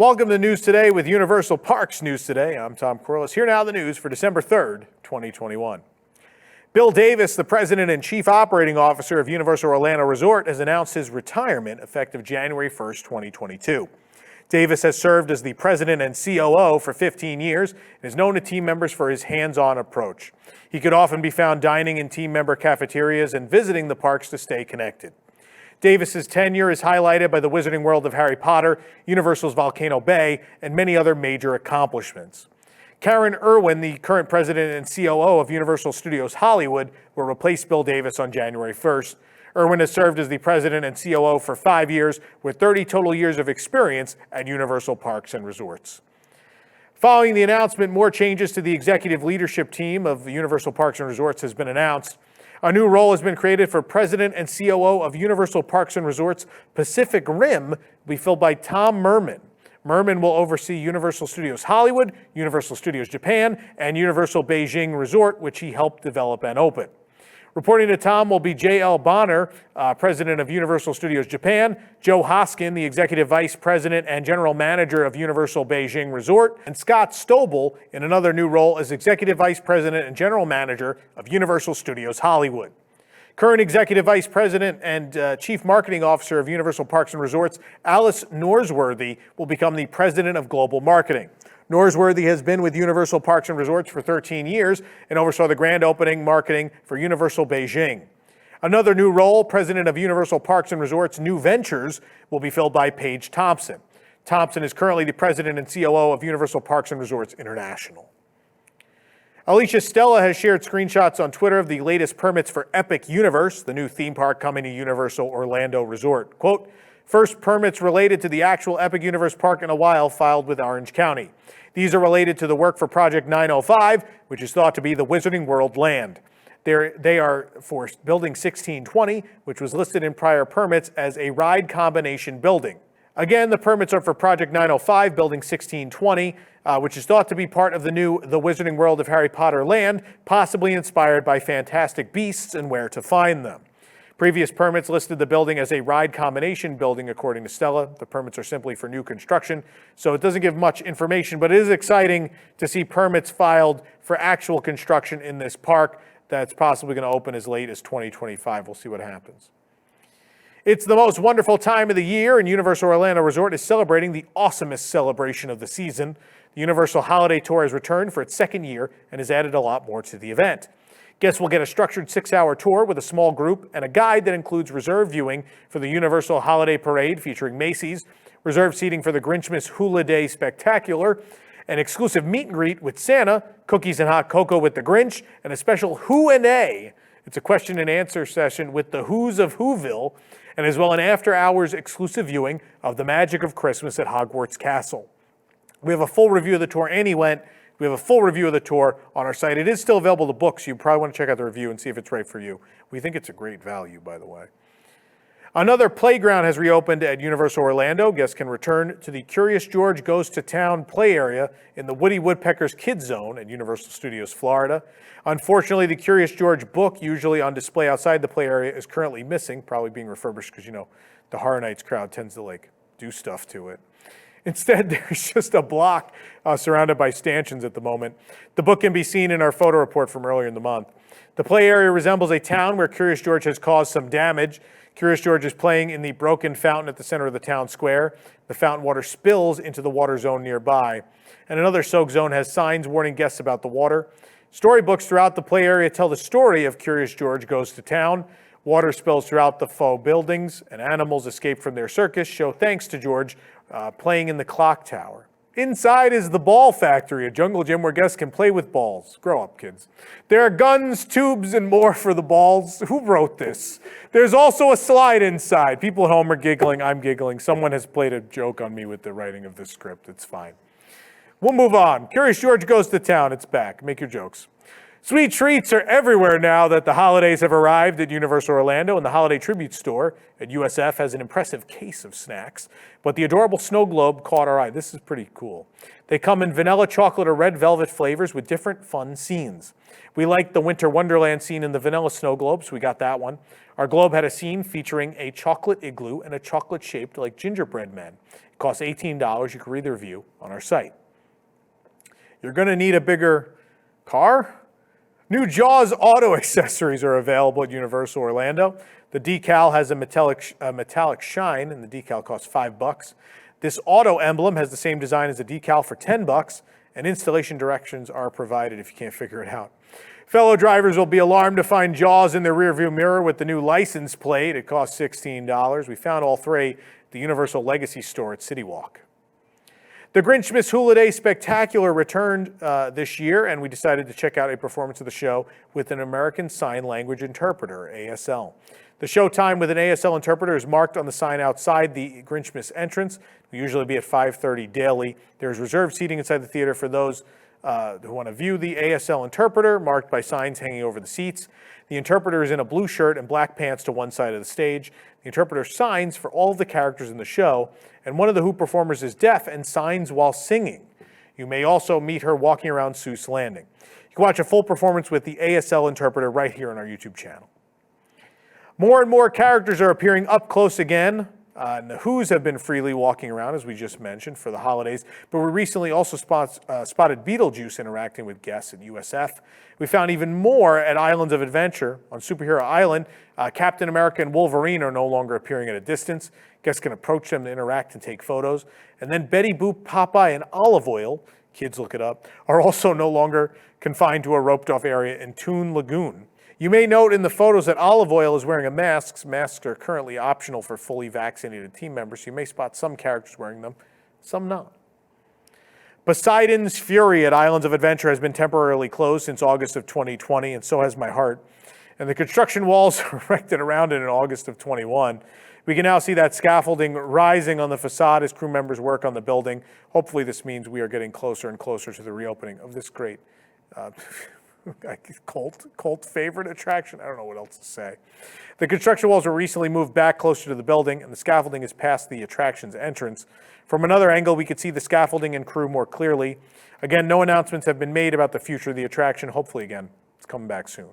Welcome to News Today with Universal Parks News Today. I'm Tom Corliss. Here now the news for December 3rd, 2021. Bill Davis, the president and chief operating officer of Universal Orlando Resort, has announced his retirement effective January 1st, 2022. Davis has served as the president and COO for 15 years and is known to team members for his hands-on approach. He could often be found dining in team member cafeterias and visiting the parks to stay connected. Davis's tenure is highlighted by the Wizarding World of Harry Potter, Universal's Volcano Bay, and many other major accomplishments. Karen Irwin, the current president and COO of Universal Studios Hollywood, will replace Bill Davis on January 1st. Irwin has served as the president and COO for 5 years, with 30 total years of experience at Universal Parks and Resorts. Following the announcement, more changes to the executive leadership team of Universal Parks and Resorts has been announced. A new role has been created for President and COO of Universal Parks and Resorts Pacific Rim, will be filled by Tom Merman. Merman will oversee Universal Studios Hollywood, Universal Studios Japan, and Universal Beijing Resort, which he helped develop and open. Reporting to Tom will be J.L. Bonner, president of Universal Studios Japan, Joe Hoskin, the executive vice president and general manager of Universal Beijing Resort, and Scott Stobel in another new role as executive vice president and general manager of Universal Studios Hollywood. Current executive vice president and chief marketing officer of Universal Parks and Resorts, Alice Norsworthy, will become the president of global marketing. Norsworthy has been with Universal Parks and Resorts for 13 years and oversaw the grand opening marketing for Universal Beijing. Another new role, president of Universal Parks and Resorts New Ventures, will be filled by Paige Thompson. Thompson is currently the president and COO of Universal Parks and Resorts International. Alicia Stella has shared screenshots on Twitter of the latest permits for Epic Universe, the new theme park coming to Universal Orlando Resort. Quote, "First permits related to the actual Epic Universe park in a while filed with Orange County. These are related to the work for Project 905, which is thought to be the Wizarding World land. They are for Building 1620, which was listed in prior permits as a ride combination building. Again, the permits are for Project 905, Building 1620, which is thought to be part of the new The Wizarding World of Harry Potter land, possibly inspired by Fantastic Beasts and Where to Find Them. Previous permits listed the building as a ride combination building, according to Stella. The permits are simply for new construction, so it doesn't give much information, but it is exciting to see permits filed for actual construction in this park that's possibly going to open as late as 2025. We'll see what happens. It's the most wonderful time of the year, and Universal Orlando Resort is celebrating the awesomest celebration of the season. The Universal Holiday Tour has returned for its second year and has added a lot more to the event. Guests will get a structured 6-hour tour with a small group and a guide that includes reserved viewing for the Universal Holiday Parade featuring Macy's, reserved seating for the Grinchmas Hula Day Spectacular, an exclusive meet and greet with Santa, cookies and hot cocoa with the Grinch, and a special Who&A. It's a question and answer session with the Who's of Whoville, and as well an after-hours exclusive viewing of the Magic of Christmas at Hogwarts Castle. We have a full review of the tour. Annie went. We have a full review of the tour on our site. It is still available to book, so you probably want to check out the review and see if it's right for you. We think it's a great value, by the way. Another playground has reopened at Universal Orlando. Guests can return to the Curious George Goes to Town play area in the Woody Woodpecker's Kids Zone at Universal Studios Florida. Unfortunately, the Curious George book, usually on display outside the play area, is currently missing, probably being refurbished because, the Horror Nights crowd tends to, do stuff to it. Instead, there's just a block surrounded by stanchions at the moment. The book can be seen in our photo report from earlier in the month. The play area resembles a town where Curious George has caused some damage. Curious George is playing in the broken fountain at the center of the town square. The fountain water spills into the water zone nearby. And another soak zone has signs warning guests about the water. Storybooks throughout the play area tell the story of Curious George Goes to Town. Water spills throughout the faux buildings, and animals escape from their circus show thanks to George playing in the clock tower. Inside is the Ball Factory, a jungle gym where guests can play with balls. Grow up, kids. There are guns, tubes, and more for the balls. Who wrote this? There's also a slide inside. People at home are giggling. I'm giggling. Someone has played a joke on me with the writing of this script. It's fine. We'll move on. Curious George Goes to Town. It's back. Make your jokes. Sweet treats are everywhere now that the holidays have arrived at Universal Orlando, and the Holiday Tribute Store at USF has an impressive case of snacks. But the adorable snow globe caught our eye. This is pretty cool. They come in vanilla, chocolate, or red velvet flavors with different fun scenes. We liked the Winter Wonderland scene in the vanilla snow globe, so we got that one. Our globe had a scene featuring a chocolate igloo and a chocolate shaped like gingerbread men. It costs $18. You can read the review on our site. You're going to need a bigger car? New Jaws auto accessories are available at Universal Orlando. The decal has a metallic shine, and the decal costs $5. This auto emblem has the same design as the decal for $10, and installation directions are provided if you can't figure it out. Fellow drivers will be alarmed to find Jaws in their rearview mirror with the new license plate. It costs $16. We found all three at the Universal Legacy Store at City Walk. The Grinch Miss Holiday Spectacular returned this year, and we decided to check out a performance of the show with an American Sign Language interpreter, ASL. The show time with an ASL interpreter is marked on the sign outside the Grinch Miss entrance. We usually be at 5:30 daily. There's reserved seating inside the theater for those who want to view the ASL interpreter, marked by signs hanging over the seats. The interpreter is in a blue shirt and black pants to one side of the stage. The interpreter signs for all of the characters in the show, and one of the Who performers is deaf and signs while singing. You may also meet her walking around Seuss Landing. You can watch a full performance with the ASL interpreter right here on our YouTube channel. More and more characters are appearing up close again. And the Who's have been freely walking around, as we just mentioned, for the holidays. But we recently also spotted Beetlejuice interacting with guests at USF. We found even more at Islands of Adventure. On Superhero Island, Captain America and Wolverine are no longer appearing at a distance. Guests can approach them to interact and take photos. And then Betty Boop, Popeye, and Olive Oil, kids look it up, are also no longer confined to a roped-off area in Toon Lagoon. You may note in the photos that Olive Oil is wearing a mask. Masks are currently optional for fully vaccinated team members. You may spot some characters wearing them, some not. Poseidon's Fury at Islands of Adventure has been temporarily closed since August of 2020, and so has my heart. And the construction walls erected around it in August of 21. We can now see that scaffolding rising on the facade as crew members work on the building. Hopefully this means we are getting closer and closer to the reopening of this great cult favorite attraction. I don't know what else to say. The construction walls were recently moved back closer to the building, and the scaffolding is past the attraction's entrance. From another angle, we could see the scaffolding and crew more clearly. Again, no announcements have been made about the future of the attraction. Hopefully, again, it's coming back soon.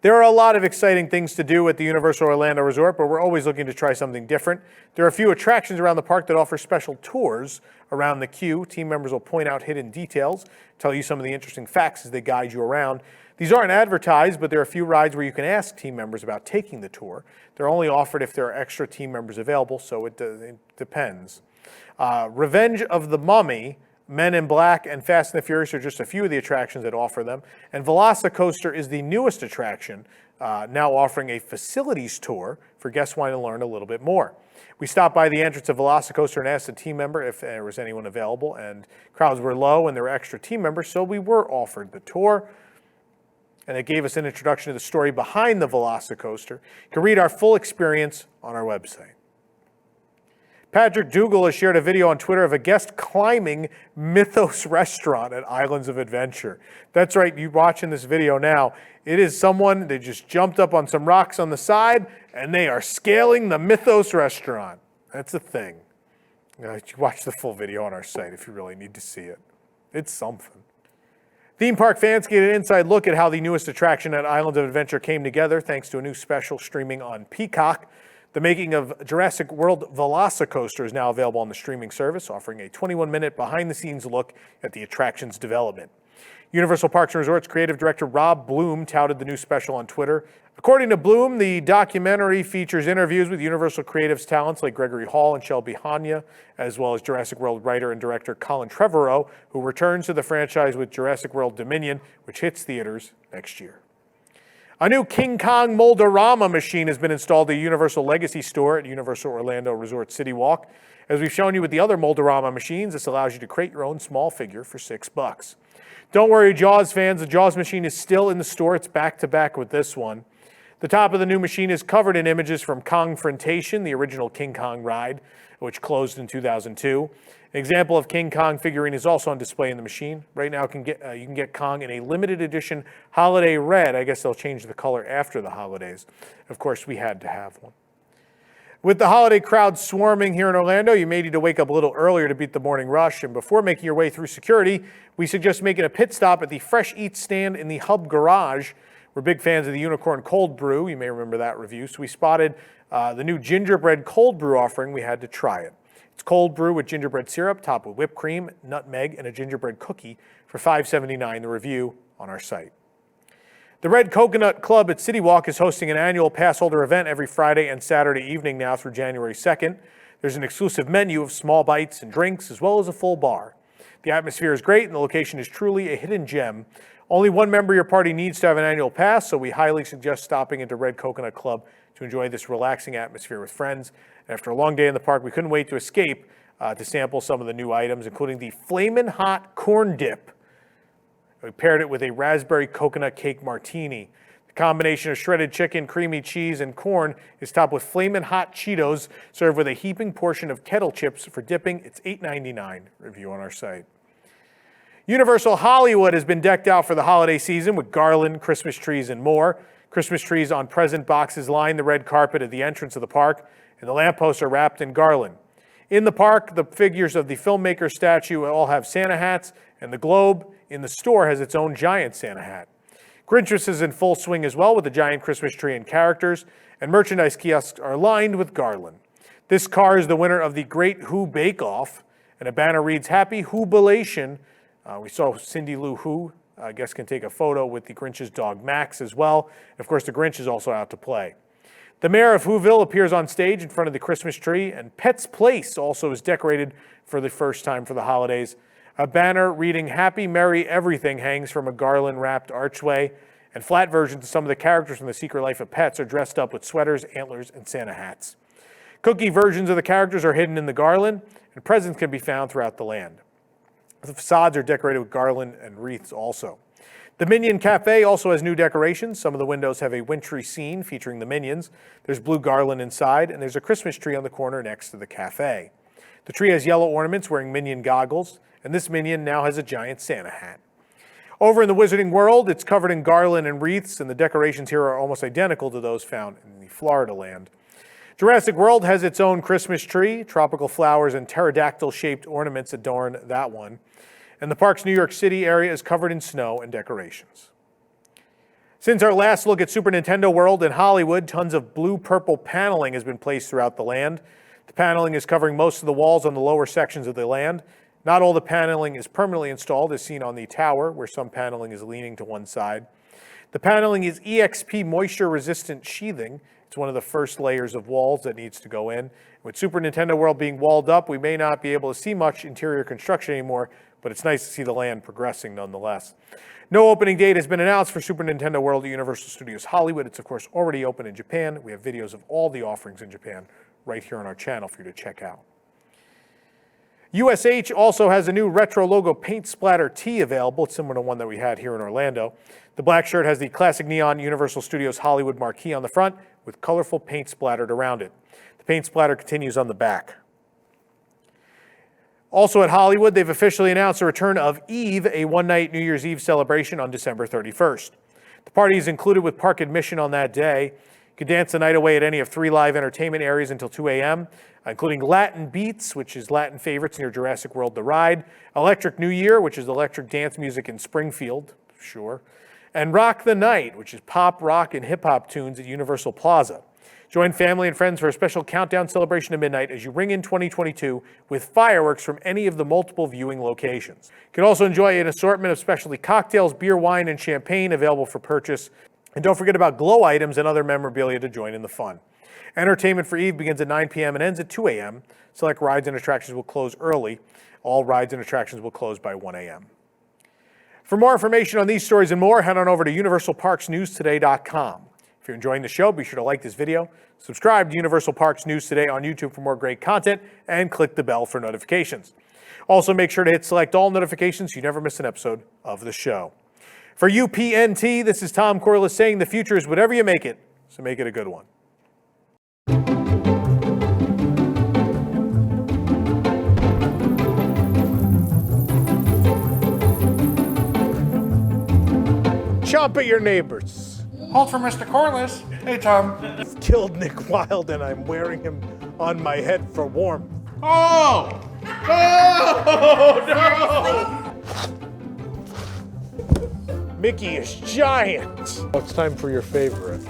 There are a lot of exciting things to do at the Universal Orlando Resort, but we're always looking to try something different. There are a few attractions around the park that offer special tours around the queue. Team members will point out hidden details, tell you some of the interesting facts as they guide you around. These aren't advertised, but there are a few rides where you can ask team members about taking the tour. They're only offered if there are extra team members available, so it depends. Revenge of the Mummy, Men in Black, and Fast and the Furious are just a few of the attractions that offer them. And Velocicoaster is the newest attraction, now offering a facilities tour for guests wanting to learn a little bit more. We stopped by the entrance of Velocicoaster and asked a team member if there was anyone available, and crowds were low and there were extra team members, so we were offered the tour. And it gave us an introduction to the story behind the Velocicoaster. You can read our full experience on our website. Patrick Dougal has shared a video on Twitter of a guest climbing Mythos restaurant at Islands of Adventure. That's right, you're watching this video now. It is someone, they just jumped up on some rocks on the side, and they are scaling the Mythos restaurant. That's a thing. You watch the full video on our site if you really need to see it. It's something. Theme park fans get an inside look at how the newest attraction at Islands of Adventure came together thanks to a new special streaming on Peacock. The making of Jurassic World Velocicoaster is now available on the streaming service, offering a 21-minute behind-the-scenes look at the attraction's development. Universal Parks and Resorts creative director Rob Bloom touted the new special on Twitter. According to Bloom, the documentary features interviews with Universal Creatives talents like Gregory Hall and Shelby Hanya, as well as Jurassic World writer and director Colin Trevorrow, who returns to the franchise with Jurassic World Dominion, which hits theaters next year. A new King Kong Moldarama machine has been installed at the Universal Legacy Store at Universal Orlando Resort City Walk. As we've shown you with the other Moldarama machines, this allows you to create your own small figure for $6. Don't worry, Jaws fans, the Jaws machine is still in the store. It's back-to-back with this one. The top of the new machine is covered in images from Kongfrontation, the original King Kong ride, which closed in 2002. An example of King Kong figurine is also on display in the machine. Right now, you can get Kong in a limited edition holiday red. I guess they'll change the color after the holidays. Of course, we had to have one. With the holiday crowd swarming here in Orlando, you may need to wake up a little earlier to beat the morning rush. And before making your way through security, we suggest making a pit stop at the Fresh Eats stand in the Hub Garage. We're big fans of the Unicorn Cold Brew. You may remember that review. So we spotted the new gingerbread cold brew offering. We had to try it. It's cold brew with gingerbread syrup, topped with whipped cream, nutmeg, and a gingerbread cookie for $5.79. The review on our site. The Red Coconut Club at City Walk is hosting an annual pass holder event every Friday and Saturday evening now through January 2nd. There's an exclusive menu of small bites and drinks, as well as a full bar. The atmosphere is great, and the location is truly a hidden gem. Only one member of your party needs to have an annual pass, so we highly suggest stopping into Red Coconut Club to enjoy this relaxing atmosphere with friends. And after a long day in the park, we couldn't wait to escape to sample some of the new items, including the Flamin' Hot Corn Dip. We paired it with a raspberry coconut cake martini. The combination of shredded chicken, creamy cheese, and corn is topped with Flamin' Hot Cheetos, served with a heaping portion of kettle chips for dipping. It's $8.99. Review on our site. Universal Hollywood has been decked out for the holiday season with garland, Christmas trees, and more. Christmas trees on present boxes line the red carpet at the entrance of the park, and the lampposts are wrapped in garland. In the park, the figures of the filmmaker statue all have Santa hats, and the globe in the store has its own giant Santa hat. Grinch is in full swing as well with the giant Christmas tree and characters, and merchandise kiosks are lined with garland. This car is the winner of the Great Who Bake Off, and a banner reads, Happy Whobilation. We saw Cindy Lou Who, I guess, can take a photo with the Grinch's dog Max as well. And of course, the Grinch is also out to play. The mayor of Whoville appears on stage in front of the Christmas tree, and Pet's Place also is decorated for the first time for the holidays. A banner reading Happy Merry Everything hangs from a garland-wrapped archway, and flat versions of some of the characters from The Secret Life of Pets are dressed up with sweaters, antlers, and Santa hats. Cookie versions of the characters are hidden in the garland, and presents can be found throughout the land. The facades are decorated with garland and wreaths also. The Minion Cafe also has new decorations. Some of the windows have a wintry scene featuring the Minions. There's blue garland inside, and there's a Christmas tree on the corner next to the cafe. The tree has yellow ornaments wearing Minion goggles, and this Minion now has a giant Santa hat. Over in the Wizarding World, it's covered in garland and wreaths, and the decorations here are almost identical to those found in the Florida land. Jurassic World has its own Christmas tree. Tropical flowers and pterodactyl-shaped ornaments adorn that one. And the park's New York City area is covered in snow and decorations. Since our last look at Super Nintendo World in Hollywood, tons of blue-purple paneling has been placed throughout the land. The paneling is covering most of the walls on the lower sections of the land. Not all the paneling is permanently installed, as seen on the tower, where some paneling is leaning to one side. The paneling is EXP moisture-resistant sheathing. It's one of the first layers of walls that needs to go in. With Super Nintendo World being walled up, we may not be able to see much interior construction anymore, but it's nice to see the land progressing nonetheless. No opening date has been announced for Super Nintendo World at Universal Studios Hollywood. It's, of course, already open in Japan. We have videos of all the offerings in Japan right here on our channel for you to check out. USH also has a new retro logo paint splatter tee available. It's similar to one that we had here in Orlando. The black shirt has the classic neon Universal Studios Hollywood marquee on the front with colorful paint splattered around it. The paint splatter continues on the back. Also at Hollywood, they've officially announced the return of Eve, a one-night New Year's Eve celebration on December 31st. The party is included with park admission on that day. You can dance the night away at any of 3 live entertainment areas until 2 a.m., including Latin Beats, which is Latin favorites near Jurassic World The Ride, Electric New Year, which is electric dance music in Springfield, sure, and Rock the Night, which is pop, rock, and hip-hop tunes at Universal Plaza. Join family and friends for a special countdown celebration at midnight as you ring in 2022 with fireworks from any of the multiple viewing locations. You can also enjoy an assortment of specialty cocktails, beer, wine, and champagne available for purchase. And don't forget about glow items and other memorabilia to join in the fun. Entertainment for Eve begins at 9 p.m. and ends at 2 a.m. Select rides and attractions will close early. All rides and attractions will close by 1 a.m. For more information on these stories and more, head on over to universalparksnewstoday.com. If you're enjoying the show, be sure to like this video, subscribe to Universal Parks News Today on YouTube for more great content, and click the bell for notifications. Also, make sure to hit select all notifications so you never miss an episode of the show. For UPNT, this is Tom Corliss saying the future is whatever you make it, so make it a good one. chomp at your neighbors. Hold for Mr. Corliss. Hey, Tom. I've killed Nick Wilde and I'm wearing him on my head for warmth. Oh! Oh, no! Mickey is giant. Oh, it's time for your favorite.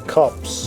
Cups.